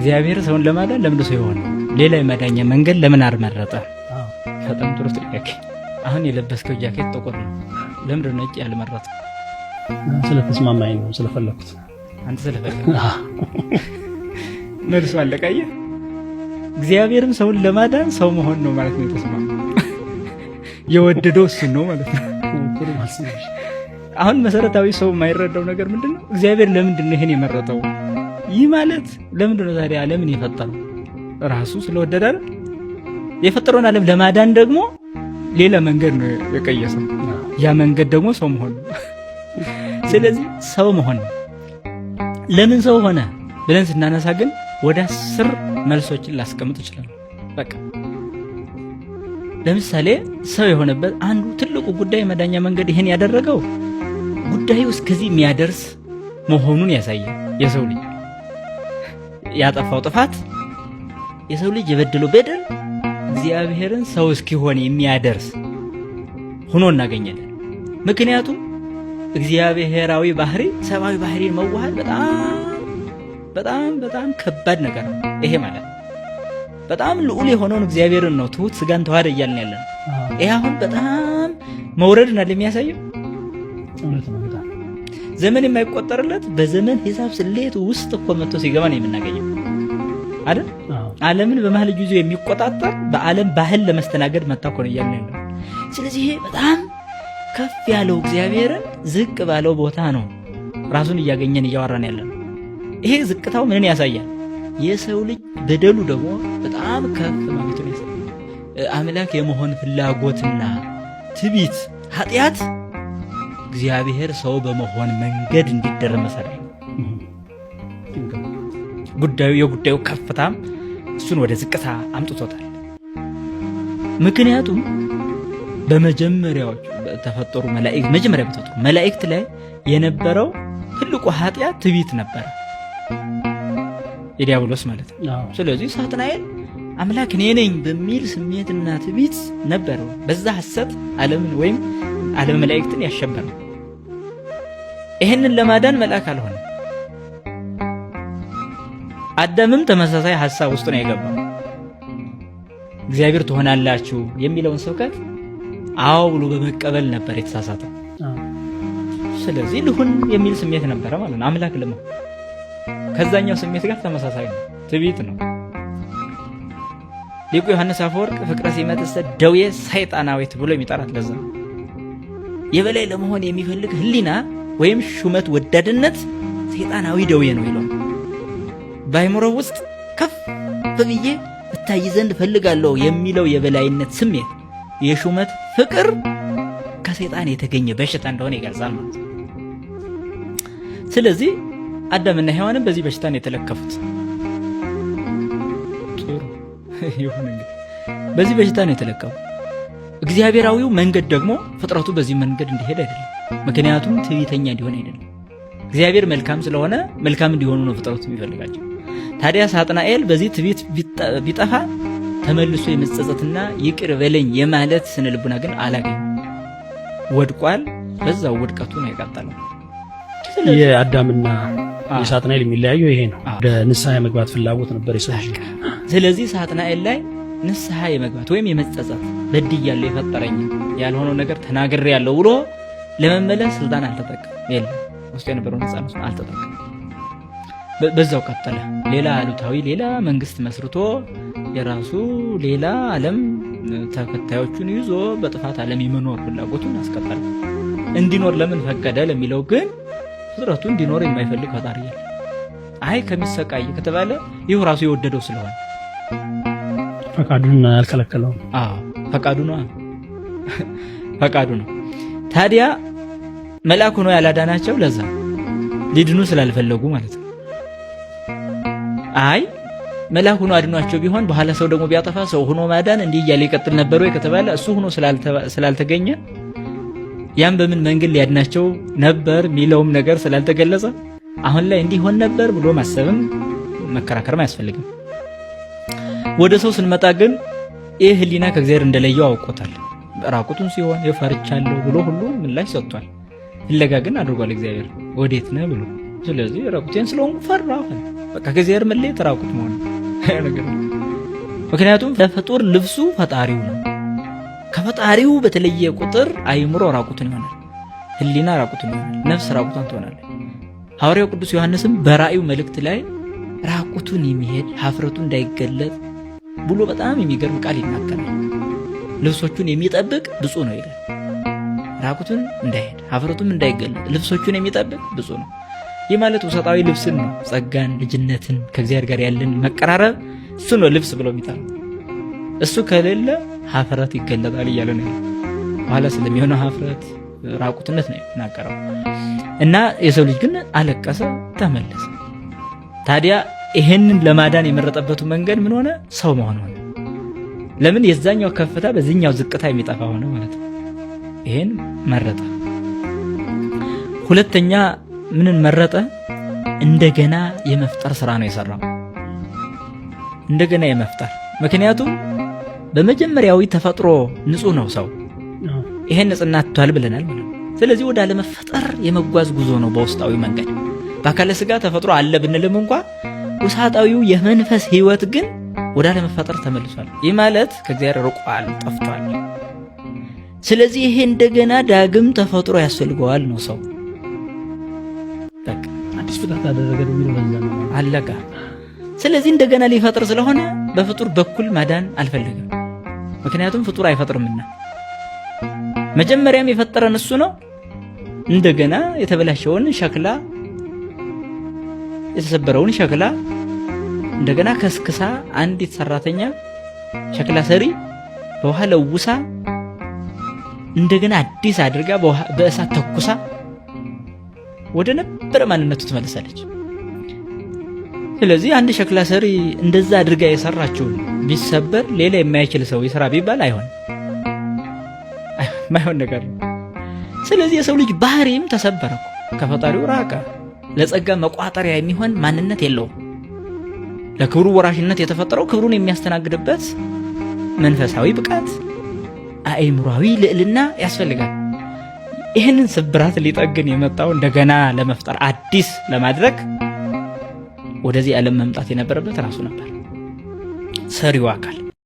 እግዚአብሔር ሰውን ለማዳን ለምን ሰው ይሆን ሌላ የማዳኛ መንገድ ለምን አርመረጠ? በጣም ጥሩ ጥያቄ። አሁን የለበስከው ጃኬት ጥቁር ነው፣ ለምን ነጭ ያልመረጥከው? ስለተስማማኝ ነው፣ ስለፈለኩት። አንተ ስለፈለክ መልሱ አለቀየ። እግዚአብሔርም ሰውን ለማዳን ሰው መሆን ነው ማለት ነው የተስማማው። የወደደው እሱ ነው ማለት ነው። አሁን መሰረታዊ ሰው የማይረዳው ነገር ምንድነው? እግዚአብሔር ለምንድን ነው ይሄን የመረጠው? ይህ ማለት ለምንድን ነው ታዲያ ዓለምን የፈጠረው? ራሱ ስለወደደ አይደል? የፈጠረውን ዓለም ለማዳን ደግሞ ሌላ መንገድ ነው የቀየሰው። ያ መንገድ ደግሞ ሰው መሆን ነው። ስለዚህ ሰው መሆን ነው። ለምን ሰው ሆነ ብለን ስናነሳ ግን ወደ 10 መልሶችን ላስቀምጥ ይችላል። በቃ ለምሳሌ ሰው የሆነበት አንዱ ትልቁ ጉዳይ መዳኛ መንገድ ይሄን ያደረገው ጉዳዩ እስከዚህ የሚያደርስ መሆኑን ያሳያል። የሰው ልጅ ያጠፋው ጥፋት፣ የሰው ልጅ የበደለው በደል እግዚአብሔርን ሰው እስኪሆን የሚያደርስ ሆኖ እናገኛለን። ምክንያቱም እግዚአብሔራዊ ባህሪ ሰብአዊ ባህሪን መዋሃድ በጣም ከባድ ነገር ነው። ይሄ ማለት በጣም ልዑል የሆነውን እግዚአብሔርን ነው ትሁት ስጋን ተዋህደ እያልን ያለን። ይሄ አሁን በጣም መውረድና ለሚያሳየው ዘመን የማይቆጠርለት በዘመን ሂሳብ ስሌት ውስጥ እኮ መጥቶ ሲገባ ነው የምናገኘው አይደል? ዓለምን በመሃል ይዞ የሚቆጣጠር በዓለም ባህል ለመስተናገድ መጣ እኮ ነው እያልን ያለን። ስለዚህ ይሄ በጣም ከፍ ያለው እግዚአብሔርን ዝቅ ባለው ቦታ ነው ራሱን እያገኘን እያወራን ያለን። ይሄ ዝቅታው ምንን ያሳያል? የሰው ልጅ በደሉ ደግሞ በጣም ከፍ ማለቱን ያሳያል። አምላክ የመሆን ፍላጎትና ትዕቢት፣ ኃጢአት እግዚአብሔር ሰው በመሆን መንገድ እንዲደረስ መሰረት የጉዳዩ ከፍታም እሱን ወደ ዝቅታ አምጥቶታል። ምክንያቱም በመጀመሪያዎች ተፈጠሩ መላእክት ላይ የነበረው ትልቁ ኃጢአት ትዕቢት ነበር፣ የዲያብሎስ ማለት ነው። ስለዚህ ሳጥናኤል አምላክ እኔ ነኝ በሚል ስሜትና ትዕቢት ነበረው። በዛ ሐሰት ዓለምን ወይም ዓለም መላእክትን ያሸበረው። ይሄንን ለማዳን መልአክ አልሆነ። አዳምም ተመሳሳይ ሐሳብ ውስጥ ነው የገባው። እግዚአብሔር ትሆናላችሁ የሚለውን ስብከት አዎ ብሎ በመቀበል ነበር የተሳሳተው። ስለዚህ ልሁን የሚል ስሜት ነበረ ማለት ነው አምላክ ለመሆን። ከዛኛው ስሜት ጋር ተመሳሳይ ነው፣ ትዕቢት ነው። ሊቁ ዮሐንስ አፈወርቅ ፍቅረ ሲመትሰ ደዌ ሰይጣናዊት ብሎ የሚጠራት ለዛ የበላይ ለመሆን የሚፈልግ ህሊና ወይም ሹመት ወዳድነት ሰይጣናዊ ደዌ ነው ይላል። በአእምሮው ውስጥ ከፍ ብዬ እታይ ዘንድ ፈልጋለሁ የሚለው የበላይነት ስሜት፣ የሹመት ፍቅር ከሰይጣን የተገኘ በሽታ እንደሆነ ይገልጻል ማለት ነው። ስለዚህ አዳምና ሔዋንም በዚህ በሽታ ነው የተለከፉት። ጥሩ ይሁን እንግዲህ በዚህ በሽታ ነው የተለከፉት። እግዚአብሔራዊው መንገድ ደግሞ ፍጥረቱ በዚህ መንገድ እንዲሄድ አይደለም። ምክንያቱም ትዕቢተኛ እንዲሆን አይደለም። እግዚአብሔር መልካም ስለሆነ መልካም እንዲሆኑ ነው ፍጥረቱ የሚፈልጋቸው። ታዲያ ሳጥናኤል በዚህ ትዕቢት ቢጠፋ ተመልሶ የመጸጸትና ይቅር በለኝ የማለት ስነልቡና ግን አላገኘም። ወድቋል። በዛው ውድቀቱ ነው የቀጠለው። የአዳምና የሳጥናኤል የሚለያየው ይሄ ነው። ወደ ንስሐ የመግባት ፍላጎት ነበር የሰው። ስለዚህ ሳጥናኤል ላይ ንስሐ የመግባት ወይም የመጸጸት በድያለሁ የፈጠረኝ ያልሆነው ነገር ተናግሬያለሁ ብሎ ለመመለስ ስልጣን አልተጠቀም። የለም ውስጥ የነበረው ነፃነት አልተጠቀም። በዛው ቀጠለ። ሌላ አሉታዊ ሌላ መንግስት መስርቶ የራሱ ሌላ ዓለም ተከታዮቹን ይዞ በጥፋት ዓለም የመኖር ፍላጎቱን አስቀጠለ። እንዲኖር ለምን ፈቀደ ለሚለው ግን ፍጥረቱ እንዲኖር የማይፈልግ ፈጣሪ የለም። አይ ከሚሰቃይ ከተባለ ይሁ ራሱ የወደደው ስለሆነ ፈቃዱን ያልከለከለው። ፈቃዱ ነው። ታዲያ መልአክ ሆኖ ያላዳናቸው ለዛ ሊድኑ ስላልፈለጉ ማለት ነው። አይ መልአክ ሆኖ አድኗቸው ቢሆን በኋላ ሰው ደግሞ ቢያጠፋ ሰው ሆኖ ማዳን እንዲህ እያለ ይቀጥል ነበር ወይ ከተባለ እሱ ሆኖ ስላልተገኘ ያም በምን መንገድ ሊያድናቸው ነበር ሚለውም ነገር ስላልተገለጸ አሁን ላይ እንዲሆን ነበር ብሎ ማሰብም መከራከርም አያስፈልግም። ወደ ሰው ስንመጣ ግን ይህ ህሊና ከእግዚአብሔር እንደለየው አውቆታል። ራቁቱን ሲሆን የፈርቻለሁ ብሎ ሁሉ ምላሽ ሰጥቷል። ፍለጋ ግን አድርጓል እግዚአብሔር ወዴት ነህ ብሎ። ስለዚህ ራቁቴን ስለሆንኩ ፈራሁ። በቃ ከእግዚአብሔር መለየት ራቁት መሆን ነገር። ምክንያቱም ለፍጡር ልብሱ ፈጣሪው ነው። ከፈጣሪው በተለየ ቁጥር አይምሮ ራቁትን ይሆናል፣ ህሊና ራቁትን ይሆናል፣ ነፍስ ራቁቷን ትሆናለች። ሐዋርያው ቅዱስ ዮሐንስም በራእዩ መልእክት ላይ ራቁቱን የሚሄድ ሀፍረቱ እንዳይገለጥ ብሎ በጣም የሚገርም ቃል ይናገራል። ልብሶቹን የሚጠብቅ ብፁዕ ነው ይላል። ራቁቱን እንዳይሄድ ሀፍረቱም እንዳይገለጥ ልብሶቹን የሚጠብቅ ብፁዕ ነው። ይህ ማለት ውሰጣዊ ልብስን ነው፣ ጸጋን፣ ልጅነትን፣ ከእግዚአብሔር ጋር ያለን መቀራረብ እሱ ነው ልብስ ብለው የሚጠራው። እሱ ከሌለ ሀፍረት ይገለጣል እያለ ነው። በኋላ ስለሚሆነው ሀፍረት ራቁትነት ነው የተናገረው። እና የሰው ልጅ ግን አለቀሰ፣ ተመለሰ። ታዲያ ይሄንን ለማዳን የመረጠበቱ መንገድ ምን ሆነ? ሰው መሆን ሆነ። ለምን? የዛኛው ከፍታ በዚህኛው ዝቅታ የሚጠፋ ሆነ ማለት ነው። ይሄን መረጠ። ሁለተኛ ምንን መረጠ? እንደገና የመፍጠር ስራ ነው የሰራው። እንደገና የመፍጠር ምክንያቱም በመጀመሪያዊ ተፈጥሮ ንጹህ ነው ሰው። ይሄን ንጽህና አጥቷል ብለናል ማለት ነው። ስለዚህ ወደ አለመፈጠር የመጓዝ ጉዞ ነው በውስጣዊ መንገድ። በአካለ ስጋ ተፈጥሮ አለ ብንልም እንኳን ውሳጣዊው የመንፈስ ህይወት ግን ወደ አለመፈጠር ተመልሷል። ይህ ማለት ከእግዚአብሔር ርቋል፣ ጠፍቷል። ስለዚህ ይሄ እንደገና ዳግም ተፈጥሮ ያስፈልገዋል ነው ሰው። በቃ አዲስ ፍጥረት አደረገ የሚለው አለቃ። ስለዚህ እንደገና ሊፈጥር ስለሆነ በፍጡር በኩል ማዳን አልፈለገም። ምክንያቱም ፍጡር አይፈጥርምና መጀመሪያም የፈጠረን እሱ ነው። እንደገና የተበላሸውን ሸክላ የተሰበረውን ሸክላ እንደገና ከስክሳ አንዲት ሰራተኛ ሸክላ ሰሪ በውሃ ለውሳ እንደገና አዲስ አድርጋ በእሳት ተኩሳ ወደ ነበረ ማንነቱ ትመለሳለች። ስለዚህ አንድ ሸክላ ሰሪ እንደዛ አድርጋ የሰራችውን ቢሰበር ሌላ የማይችል ሰው ይሰራ ቢባል ማይሆን ነገር ነው። ስለዚህ የሰው ልጅ ባህሪም ተሰበረ፣ ከፈጣሪው ራቀ። ለጸጋ መቋጠሪያ የሚሆን ማንነት የለውም። ለክብሩ ወራሽነት የተፈጠረው ክብሩን የሚያስተናግድበት መንፈሳዊ ብቃት፣ አእምሯዊ ልዕልና ያስፈልጋል። ይህንን ስብራት ሊጠግን የመጣው እንደገና ለመፍጠር አዲስ ለማድረግ ወደዚህ ዓለም መምጣት የነበረበት ራሱ ነበር፣ ሰሪው አካል።